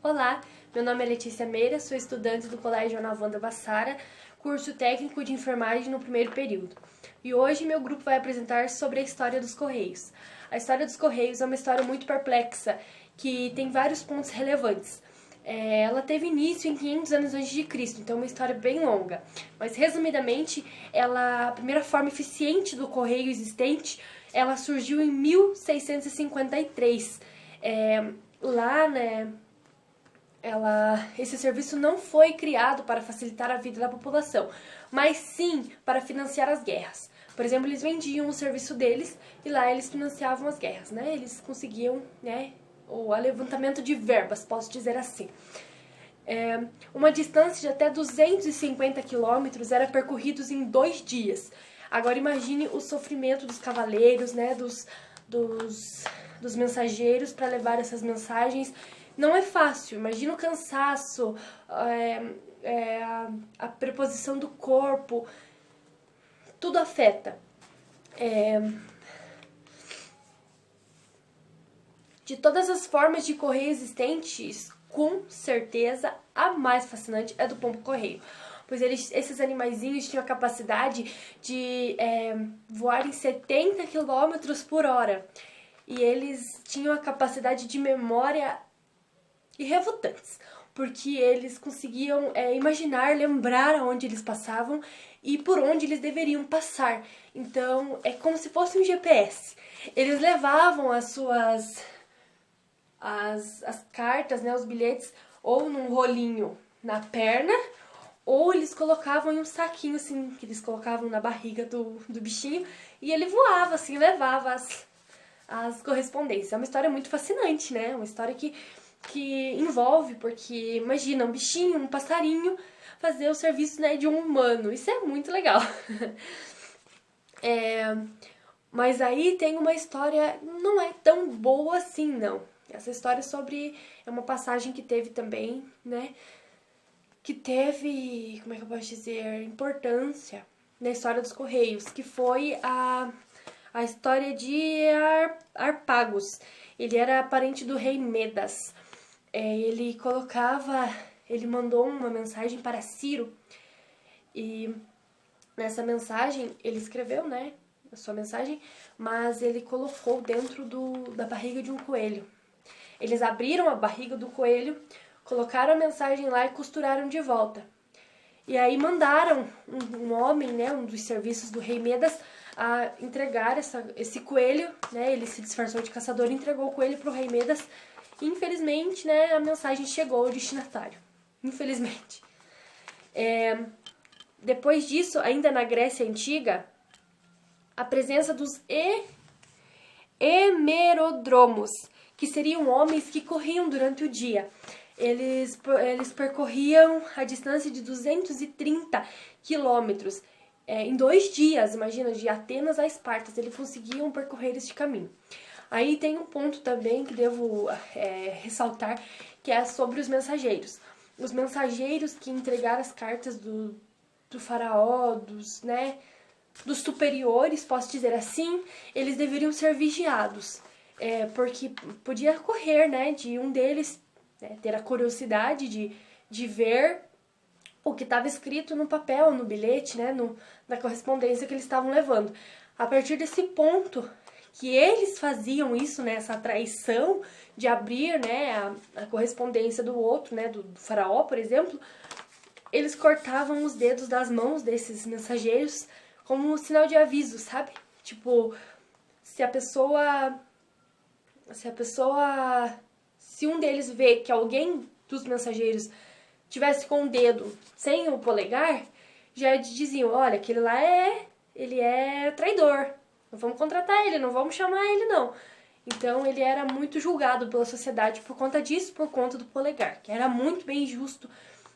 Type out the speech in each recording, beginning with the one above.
Olá, meu nome é Letícia Meira, sou estudante do Colégio Ana Wanda Bassara, curso técnico de enfermagem no primeiro período. E hoje meu grupo vai apresentar sobre a história dos Correios. A história dos Correios é uma história muito perplexa, que tem vários pontos relevantes. Ela teve início em 500 anos antes de Cristo, então é uma história bem longa. Mas, resumidamente, a primeira forma eficiente do correio existente, ela surgiu em 1653. Esse serviço não foi criado para facilitar a vida da população, mas sim para financiar as guerras. Por exemplo, eles vendiam o serviço deles e lá eles financiavam as guerras, né? Eles conseguiam, o levantamento de verbas, posso dizer assim. Uma distância de até 250 quilômetros era percorridos em 2 dias. Agora imagine o sofrimento dos cavaleiros, né? Dos mensageiros para levar essas mensagens. Não é fácil, imagina o cansaço, a preposição do corpo, tudo afeta. De todas as formas de correio existentes, com certeza a mais fascinante é do pombo-correio, pois esses animaizinhos tinham a capacidade de voar em 70 km por hora, e eles tinham a capacidade de memória irrefutantes, porque eles conseguiam imaginar, lembrar aonde eles passavam e por onde eles deveriam passar. Então, é como se fosse um GPS. Eles levavam as cartas, né, os bilhetes, ou num rolinho na perna, ou eles colocavam em um saquinho, assim, que eles colocavam na barriga do bichinho, e ele voava, assim, levava as correspondências. É uma história muito fascinante, né? Uma história que envolve, porque imagina um bichinho, um passarinho fazer o serviço, né, de um humano. Isso é muito legal. Mas aí tem uma história, não é tão boa assim, não. Essa história é uma passagem que teve também, né, que teve, como é que eu posso dizer, importância na história dos Correios, que foi a história de Harpagos. Ele era parente do rei Medas. Ele mandou uma mensagem para Ciro, e nessa mensagem ele escreveu, né, a sua mensagem, mas ele colocou dentro da barriga de um coelho. Eles abriram a barriga do coelho, colocaram a mensagem lá e costuraram de volta. E aí mandaram um homem, né, um dos serviços do rei Medas, a entregar esse coelho, né, ele se disfarçou de caçador e entregou o coelho para o rei Medas. Infelizmente, né, a mensagem chegou ao destinatário. Infelizmente. Depois disso, ainda na Grécia Antiga, a presença dos hemerodromos, que seriam homens que corriam durante o dia. Eles percorriam a distância de 230 quilômetros em 2 dias. Imagina, de Atenas a Esparta, eles conseguiam percorrer este caminho. Aí tem um ponto também que devo ressaltar, que é sobre os mensageiros. Os mensageiros que entregaram as cartas do faraó, dos superiores, posso dizer assim, eles deveriam ser vigiados. Porque podia ocorrer, né, de um deles ter a curiosidade de ver o que estava escrito no papel, no bilhete, né, na correspondência que eles estavam levando. A partir desse ponto que eles faziam isso, né, essa traição de abrir, né, a correspondência do outro, né, do faraó, por exemplo, eles cortavam os dedos das mãos desses mensageiros como um sinal de aviso, sabe? Tipo, se um deles vê que alguém dos mensageiros tivesse com o dedo sem o polegar, já diziam, olha, aquele lá ele é traidor. Não vamos contratar ele, não vamos chamar ele, não. Então, ele era muito julgado pela sociedade por conta disso, por conta do polegar, que era muito bem justo,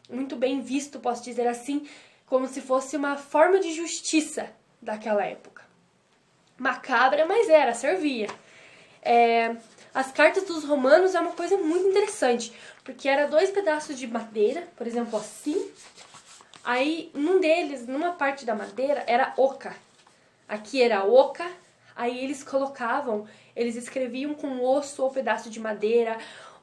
muito bem visto, posso dizer assim, como se fosse uma forma de justiça daquela época. Macabra, mas servia. As cartas dos romanos é uma coisa muito interessante, porque era 2 pedaços de madeira, por exemplo, assim. Aí, numa parte da madeira, era oca. Aqui era oca, aí eles escreviam com osso ou pedaço de madeira,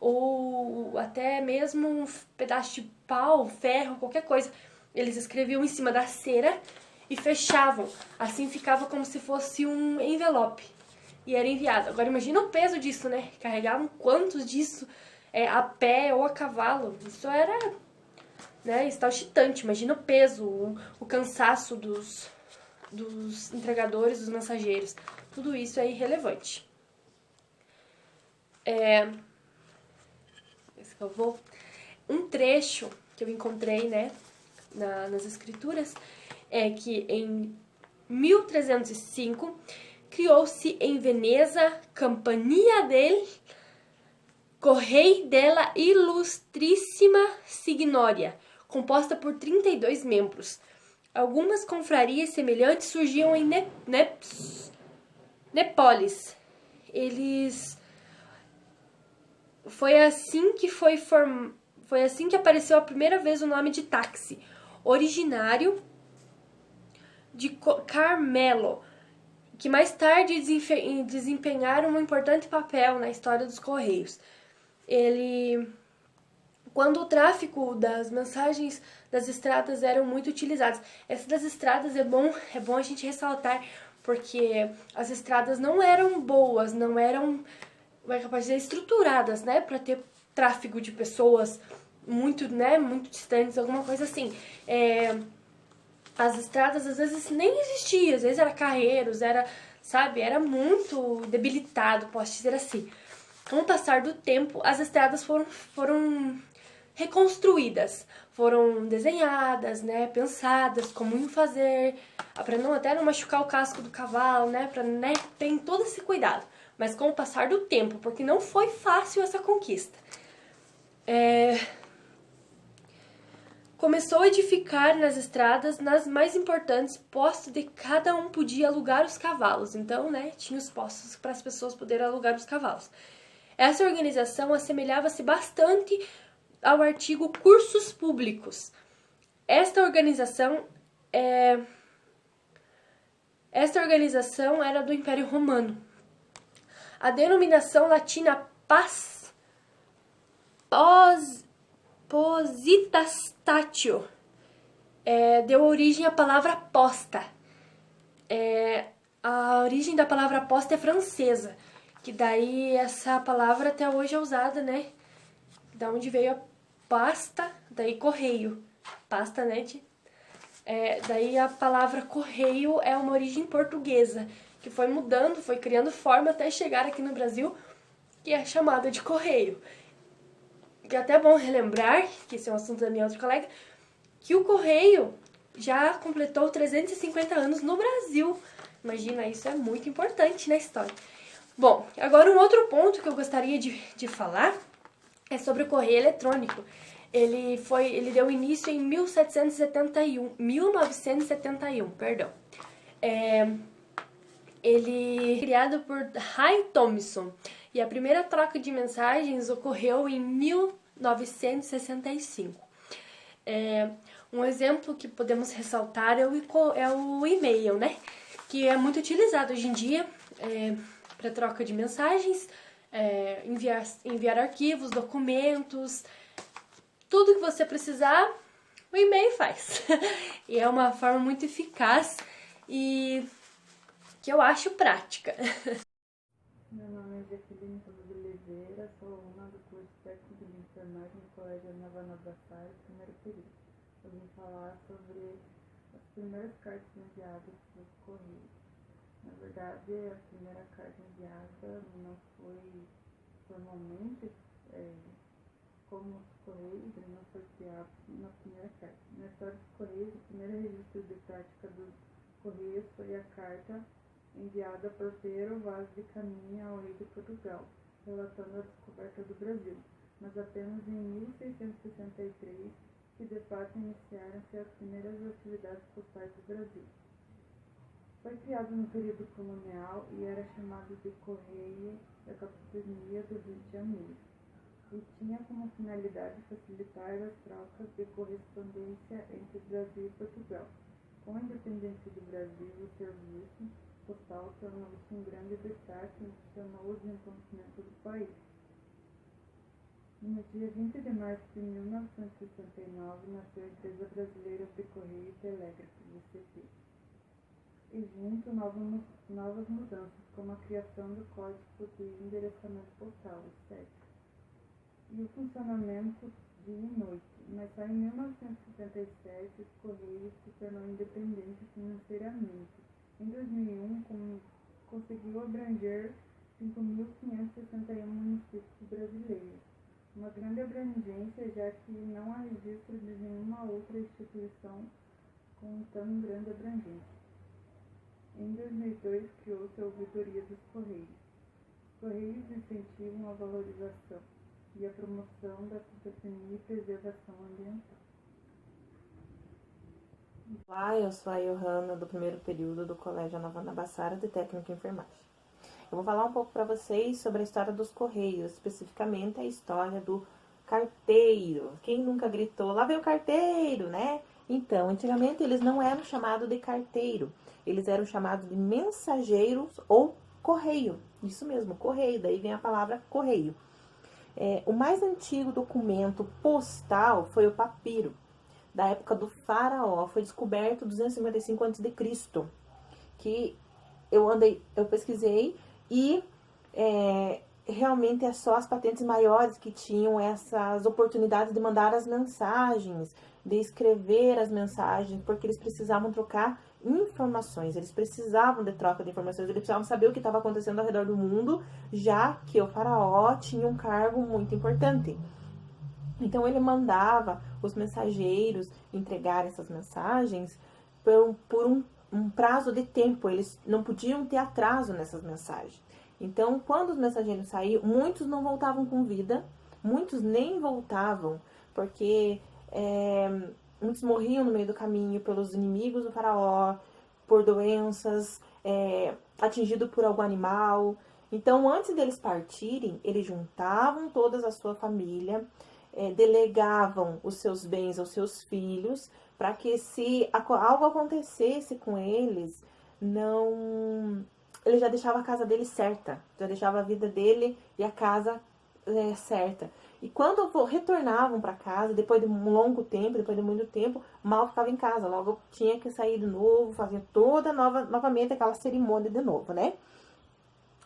ou até mesmo um pedaço de pau, ferro, qualquer coisa. Eles escreviam em cima da cera e fechavam. Assim ficava como se fosse um envelope. E era enviado. Agora imagina o peso disso, né? Carregavam quantos disso a pé ou a cavalo. Isso era, né, extausitante. Imagina o peso, o cansaço dos entregadores, dos mensageiros. Tudo isso é irrelevante. Esse que eu vou. Um trecho que eu encontrei, né, nas escrituras é que em 1305 criou-se em Veneza Companhia del Correi della Illustrissima Signoria, composta por 32 membros. Algumas confrarias semelhantes surgiam em Népolis. Foi assim que apareceu a primeira vez o nome de táxi, originário de Carmelo, que mais tarde desempenharam um importante papel na história dos Correios. Quando o tráfico das mensagens das estradas eram muito utilizadas. Essa das estradas é bom a gente ressaltar, porque as estradas não eram boas, não eram, como é que eu posso dizer, estruturadas, né, para ter tráfego de pessoas muito, né, muito distantes, alguma coisa assim. As estradas às vezes nem existiam, às vezes era carreiros, era muito debilitado, posso dizer assim. Com o passar do tempo, as estradas foram reconstruídas, foram desenhadas, né, pensadas como iam fazer, para até não machucar o casco do cavalo, né, para, né, ter todo esse cuidado. Mas com o passar do tempo, porque não foi fácil essa conquista, começou a edificar nas estradas, nas mais importantes, postos de cada um podia alugar os cavalos. Então, né, tinha os postos para as pessoas poderem alugar os cavalos. Essa organização assemelhava-se bastante ao artigo cursos públicos. Esta organização era do Império Romano. A denominação latina Positatio deu origem à palavra posta. A origem da palavra posta é francesa, que daí essa palavra até hoje é usada, né? Da onde veio a pasta, daí correio. Pasta, né? Daí a palavra correio é uma origem portuguesa, que foi mudando, foi criando forma até chegar aqui no Brasil, que é chamada de correio. Que é até bom relembrar, que esse é um assunto da minha outra colega, que o correio já completou 350 anos no Brasil. Imagina, isso é muito importante na história. Bom, agora um outro ponto que eu gostaria de falar é sobre o correio eletrônico. Ele deu início em 1971, perdão. Ele criado por Ray Thompson e a primeira troca de mensagens ocorreu em 1965. Um exemplo que podemos ressaltar é o e-mail, né? Que é muito utilizado hoje em dia para troca de mensagens, enviar arquivos, documentos, tudo que você precisar, o e-mail faz. E é uma forma muito eficaz e que eu acho prática. Meu nome é Jacqueline de Oliveira, sou aluna do curso técnico de enfermagem no Colégio Navana Braçais, primeiro período. Eu vim falar sobre as primeiras cartas enviadas pelos Correios. Na verdade, a primeira carta enviada não foi formalmente como os Correios, ele não foi criado na primeira carta. Na história dos Correios, o primeiro registro de prática dos Correios foi a carta enviada por Pedro Vaz de Caminha ao rei de Portugal, relatando a descoberta do Brasil, mas apenas em 1663 que de fato iniciaram-se as primeiras atividades postais do Brasil. Foi criado no período colonial e era chamado de Correio da Capitania do Rio de Janeiro, e tinha como finalidade facilitar as trocas de correspondência entre Brasil e Portugal. Com a independência do Brasil, o serviço postal tornou-se um grande destaque e funcionou o desenvolvimento do país. No dia 20 de março de 1969, nasceu a Empresa Brasileira de Correio e Telégrafo, VCT, e junto novas mudanças, como a criação do Código de Endereçamento Postal, o CEP, e o funcionamento dia e noite, mas só em 1977 os Correios se tornou independente financeiramente. Em 2001, conseguiu abranger 5.561 municípios brasileiros, uma grande abrangência, já que não há registro de nenhuma outra instituição com tão grande abrangência. Em 2002, criou-se a Ouvidoria dos Correios. Os Correios incentivam a valorização e a promoção da cidadania e preservação ambiental. Olá, eu sou a Johanna, do primeiro período do Colégio Ana Guanabara de Técnica em Enfermagem. Eu vou falar um pouco para vocês sobre a história dos Correios, especificamente a história do carteiro. Quem nunca gritou, lá vem o carteiro, né? Então, antigamente eles não eram chamados de carteiro, eles eram chamados de mensageiros ou correio. Isso mesmo, correio, daí vem a palavra correio. O mais antigo documento postal foi o papiro, da época do faraó, foi descoberto em 255 a.C., que eu pesquisei e realmente é só as patentes maiores que tinham essas oportunidades de mandar as mensagens, de escrever as mensagens, porque eles precisavam trocar informações, eles precisavam de troca de informações, eles precisavam saber o que estava acontecendo ao redor do mundo, já que o faraó tinha um cargo muito importante. Então ele mandava os mensageiros entregar essas mensagens por um prazo de tempo, eles não podiam ter atraso nessas mensagens. Então, quando os mensageiros saíam, muitos não voltavam com vida, muitos nem voltavam, porque muitos morriam no meio do caminho pelos inimigos do faraó, por doenças, atingido por algum animal. Então, antes deles partirem, eles juntavam toda a sua família, delegavam os seus bens aos seus filhos, para que se algo acontecesse com eles, ele já deixava a casa dele certa, já deixava a vida dele e a casa certa. E quando retornavam para casa, depois de um longo tempo, depois de muito tempo, mal ficava em casa, logo tinha que sair de novo, fazer novamente aquela cerimônia de novo, né?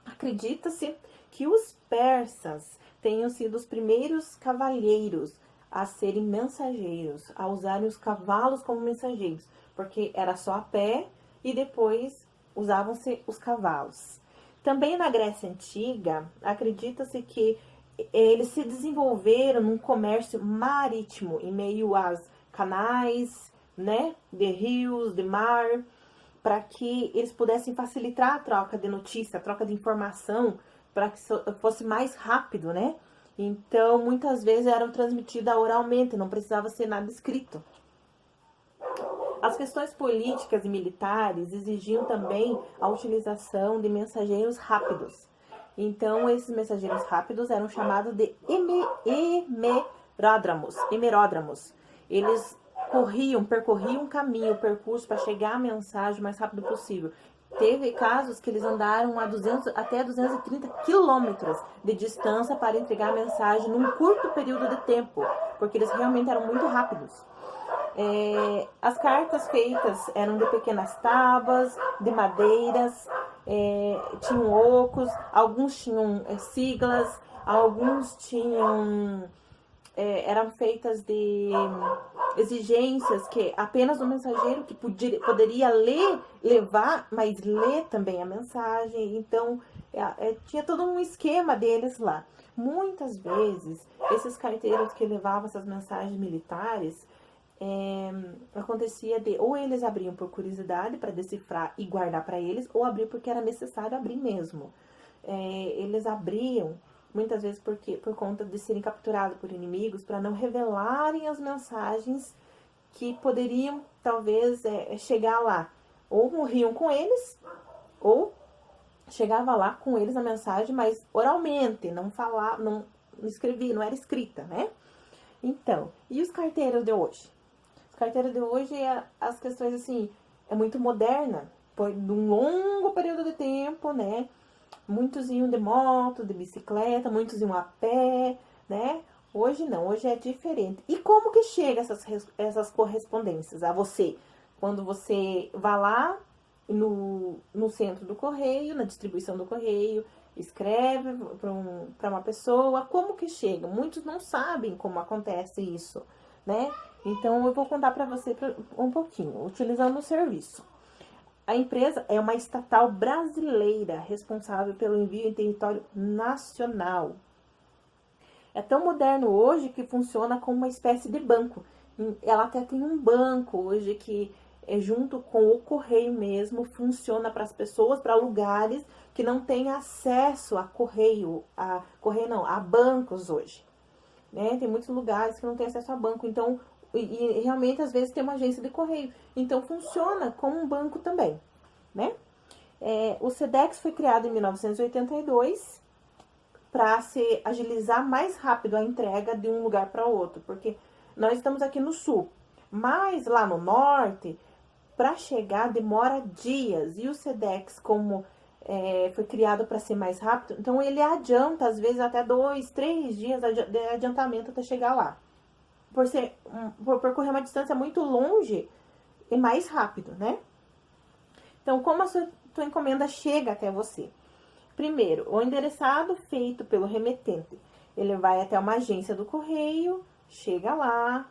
Acredita-se que os persas tenham sido os primeiros cavalheiros a serem mensageiros, a usarem os cavalos como mensageiros, porque era só a pé e depois usavam-se os cavalos. Também na Grécia Antiga, acredita-se que eles se desenvolveram num comércio marítimo, em meio aos canais, né, de rios, de mar, para que eles pudessem facilitar a troca de notícia, a troca de informação, para que fosse mais rápido, né? Então, muitas vezes eram transmitidas oralmente, não precisava ser nada escrito. As questões políticas e militares exigiam também a utilização de mensageiros rápidos. Então, esses mensageiros rápidos eram chamados de hemeródromos. Eles percorriam um caminho, percurso para chegar à mensagem o mais rápido possível. Teve casos que eles andaram até 230 quilômetros de distância para entregar a mensagem num curto período de tempo, porque eles realmente eram muito rápidos. As cartas feitas eram de pequenas tábuas, de madeiras, tinham ocos, alguns tinham siglas, alguns tinham... eram feitas de exigências que apenas o mensageiro que poderia levar, mas ler também a mensagem. Então, tinha todo um esquema deles lá. Muitas vezes, esses carteiros que levavam essas mensagens militares, acontecia ou eles abriam por curiosidade para decifrar e guardar para eles, ou abriam porque era necessário abrir mesmo. Eles abriam muitas vezes por conta de serem capturados por inimigos, para não revelarem as mensagens que poderiam, talvez, chegar lá. Ou morriam com eles, ou chegava lá com eles a mensagem, mas oralmente, não escrevia, não era escrita, né? Então, e os carteiros de hoje? Os carteiros de hoje, as questões, assim, é muito moderna, por um longo período de tempo, né? Muitos iam de moto, de bicicleta, muitos iam a pé, né? Hoje não, hoje é diferente. E como que chega essas correspondências a você? Quando você vai lá no centro do correio, na distribuição do correio, escreve para uma pessoa, como que chega? Muitos não sabem como acontece isso, né? Então, eu vou contar para você um pouquinho, utilizando o serviço. A empresa é uma estatal brasileira responsável pelo envio em território nacional. É tão moderno hoje que funciona como uma espécie de banco. Ela até tem um banco hoje que junto com o correio mesmo, funciona para as pessoas, para lugares que não têm acesso a bancos hoje, né? Tem muitos lugares que não têm acesso a banco, então, e realmente às vezes tem uma agência de correio, então funciona como um banco também, né? O SEDEX foi criado em 1982 para se agilizar mais rápido a entrega de um lugar para outro, porque nós estamos aqui no sul, mas lá no norte, para chegar demora dias, e o SEDEX, como foi criado para ser mais rápido, então ele adianta, às vezes, até 2, 3 dias de adiantamento até chegar lá. Por percorrer uma distância muito longe e mais rápido, né? Então, como a tua encomenda chega até você? Primeiro, o endereçado feito pelo remetente, ele vai até uma agência do correio, chega lá,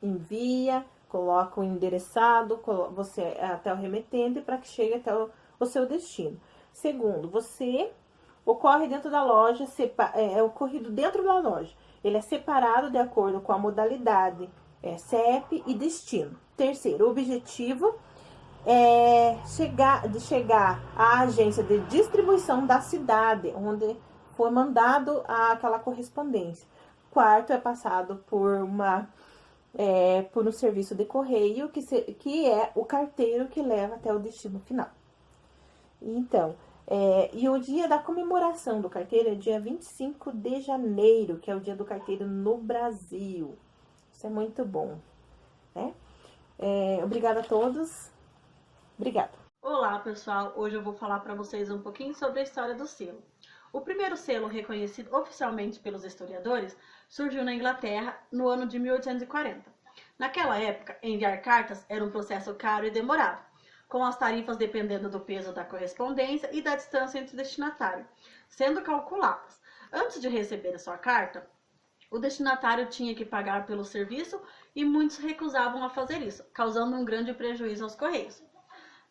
envia, coloca o endereçado, você até o remetente para que chegue até o seu destino. Segundo, você ocorre dentro da loja, é ocorrido dentro da loja. Ele é separado de acordo com a modalidade, CEP e destino. Terceiro, o objetivo é chegar à agência de distribuição da cidade, onde foi mandado aquela correspondência. Quarto, é passado por um serviço de correio, que é o carteiro que leva até o destino final. Então, e o dia da comemoração do carteiro é dia 25 de janeiro, que é o dia do carteiro no Brasil. Isso é muito bom, né? Obrigada a todos. Obrigada. Olá, pessoal. Hoje eu vou falar para vocês um pouquinho sobre a história do selo. O primeiro selo reconhecido oficialmente pelos historiadores surgiu na Inglaterra no ano de 1840. Naquela época, enviar cartas era um processo caro e demorado, com as tarifas dependendo do peso da correspondência e da distância entre o destinatário, sendo calculadas. Antes de receber a sua carta, o destinatário tinha que pagar pelo serviço e muitos recusavam a fazer isso, causando um grande prejuízo aos Correios.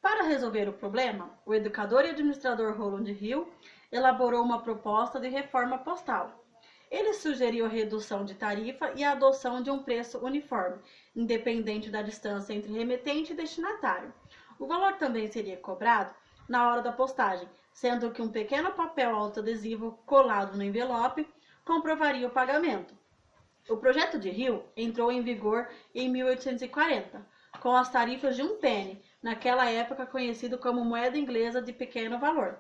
Para resolver o problema, o educador e administrador Rowland Hill elaborou uma proposta de reforma postal. Ele sugeriu a redução de tarifa e a adoção de um preço uniforme, independente da distância entre remetente e destinatário. O valor também seria cobrado na hora da postagem, sendo que um pequeno papel autoadesivo colado no envelope comprovaria o pagamento. O projeto de Hill entrou em vigor em 1840, com as tarifas de 1 penny, naquela época conhecido como moeda inglesa de pequeno valor,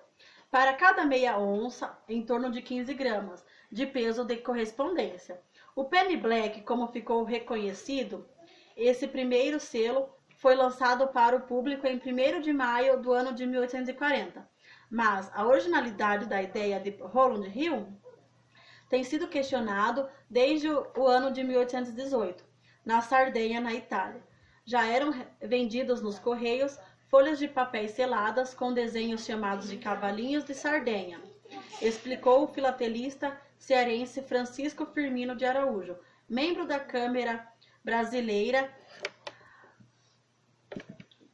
para cada meia onça, em torno de 15 gramas, de peso de correspondência. O Penny Black, como ficou reconhecido, esse primeiro selo foi lançado para o público em 1º de maio do ano de 1840, mas a originalidade da ideia de Rowland Hill tem sido questionado desde o ano de 1818, na Sardenha, na Itália. Já eram vendidos nos correios folhas de papel seladas com desenhos chamados de cavalinhos de Sardenha, explicou o filatelista cearense Francisco Firmino de Araújo, membro da Câmara Brasileira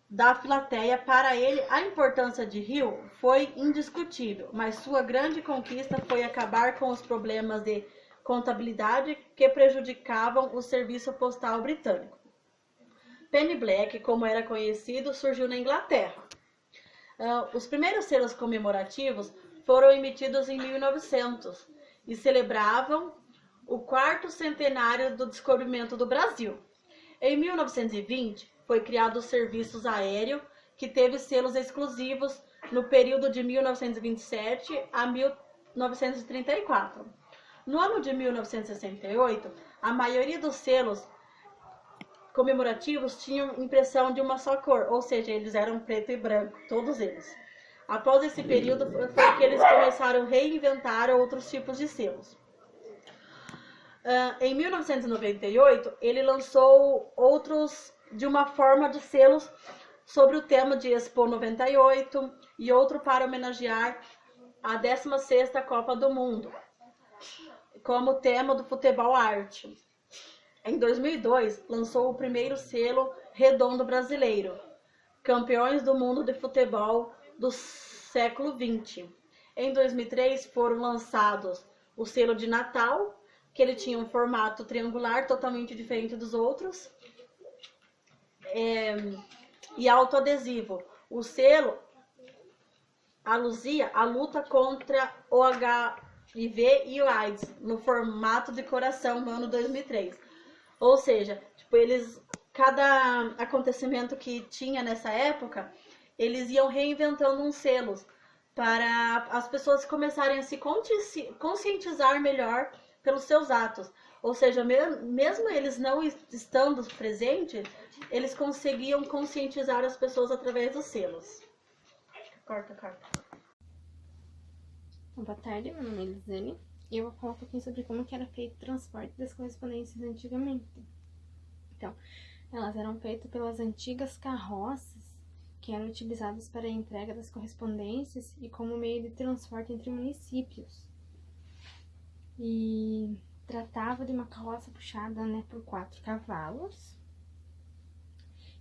da Filatéia. Para ele, a importância de Hill foi indiscutível, mas sua grande conquista foi acabar com os problemas de contabilidade que prejudicavam o serviço postal britânico. Penny Black, como era conhecido, surgiu na Inglaterra. Os primeiros selos comemorativos foram emitidos em 1900 e celebravam o 4º centenário do descobrimento do Brasil. Em 1920, foi criado o Serviço Aéreo, que teve selos exclusivos no período de 1927 a 1934. No ano de 1968, a maioria dos selos comemorativos tinham impressão de uma só cor, ou seja, eles eram preto e branco, todos eles. Após esse período, foi que eles começaram a reinventar outros tipos de selos. Em 1998, ele lançou outros de uma forma de selos sobre o tema de Expo 98 e outro para homenagear a 16ª Copa do Mundo, como tema do futebol arte. Em 2002, lançou o primeiro selo redondo brasileiro, Campeões do Mundo de Futebol do século XX. Em 2003, foram lançados o selo de Natal, que ele tinha um formato triangular totalmente diferente dos outros, e autoadesivo. O selo aluzia a luta contra o HIV e o AIDS no formato de coração no ano 2003. Ou seja, tipo, cada acontecimento que tinha nessa época, eles iam reinventando uns selos para as pessoas começarem a se conscientizar melhor pelos seus atos. Ou seja, mesmo eles não estando presentes, eles conseguiam conscientizar as pessoas através dos selos. Corta. Boa tarde, meu nome é Elisane e eu vou falar um pouquinho sobre como que era feito o transporte das correspondências antigamente. Então, elas eram feitas pelas antigas carroças que eram utilizadas para a entrega das correspondências e como meio de transporte entre municípios. E tratava de uma carroça puxada, por 4 cavalos,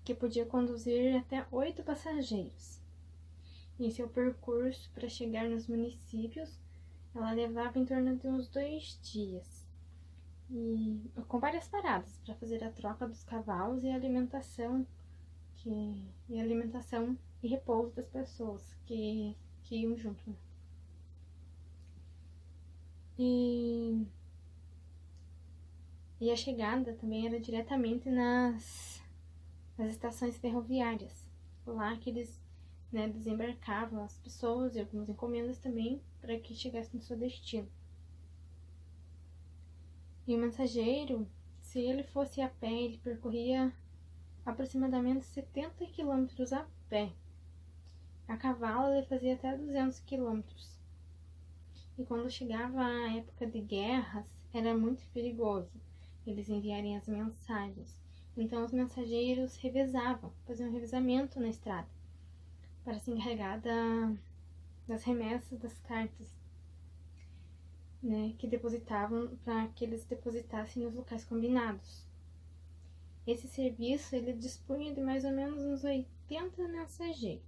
que podia conduzir até 8 passageiros. Em seu percurso para chegar nos municípios, ela levava em torno de uns 2 dias, e com várias paradas para fazer a troca dos cavalos e alimentação e repouso das pessoas que iam junto. E a chegada também era diretamente nas estações ferroviárias, lá que eles desembarcavam as pessoas e algumas encomendas também para que chegassem no seu destino. E o mensageiro, se ele fosse a pé, ele percorria aproximadamente 70 quilômetros a pé. A cavalo ele fazia até 200 quilômetros. E quando chegava a época de guerras, era muito perigoso eles enviarem as mensagens. Então os mensageiros revezavam, faziam um revezamento na estrada para se encarregar das remessas das cartas, que depositavam, para que eles depositassem nos locais combinados. Esse serviço ele dispunha de mais ou menos uns 80 mensageiros.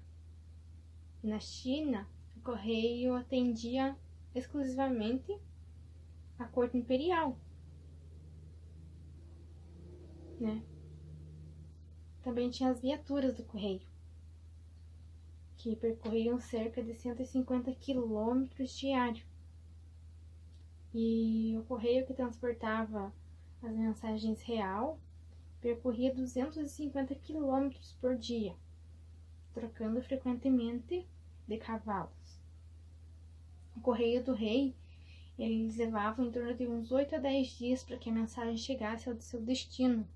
E na China, o correio atendia exclusivamente a corte imperial, Também tinha as viaturas do correio, que percorriam cerca de 150 quilômetros diários. E o correio que transportava as mensagens real percorria 250 quilômetros por dia, trocando frequentemente de cavalos. O correio do rei, eles levavam em torno de uns 8 a 10 dias para que a mensagem chegasse ao seu destino.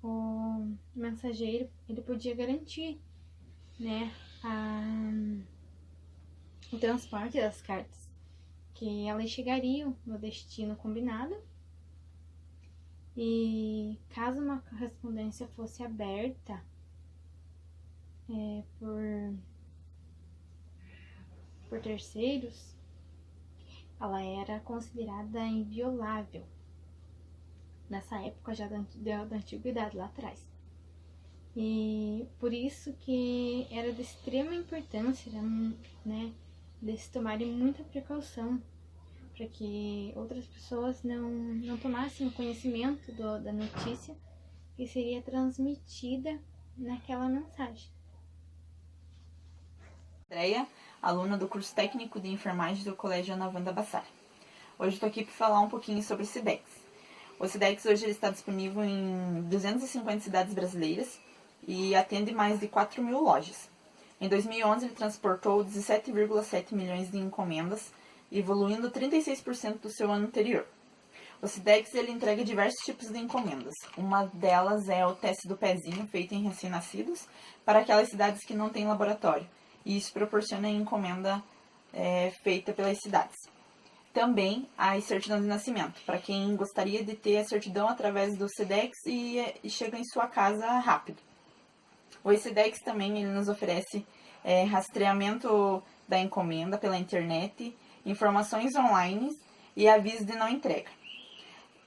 O mensageiro, ele podia garantir, o transporte das cartas, que elas chegariam no destino combinado. E caso uma correspondência fosse aberta por terceiros, ela era considerada inviolável nessa época já da antiguidade, lá atrás. E por isso que era de extrema importância, de se tomarem muita precaução para que outras pessoas não tomassem o conhecimento da notícia que seria transmitida naquela mensagem. Andréia, aluna do curso técnico de enfermagem do Colégio Ana Wanda Bassara. Hoje estou aqui para falar um pouquinho sobre o Sedex. O Sedex hoje ele está disponível em 250 cidades brasileiras e atende mais de 4.000 lojas. Em 2011 ele transportou 17,7 milhões de encomendas, evoluindo 36% do seu ano anterior. O Sedex ele entrega diversos tipos de encomendas. Uma delas é o teste do pezinho, feito em recém-nascidos, para aquelas cidades que não têm laboratório. E isso proporciona a encomenda feita pelas cidades. também a certidão de nascimento, para quem gostaria de ter a certidão através do Sedex e chega em sua casa rápido. O Sedex também ele nos oferece rastreamento da encomenda pela internet, informações online e aviso de não entrega.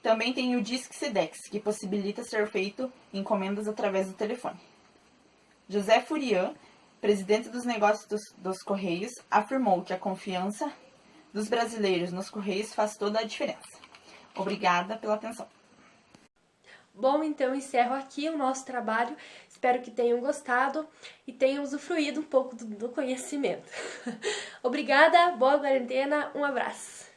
Também tem o Disque Sedex, que possibilita ser feito encomendas através do telefone. José Furian, presidente dos negócios dos Correios, afirmou que a confiança dos brasileiros nos Correios faz toda a diferença. Obrigada pela atenção. Bom, então encerro aqui o nosso trabalho. Espero que tenham gostado e tenham usufruído um pouco do conhecimento. Obrigada, boa quarentena, um abraço.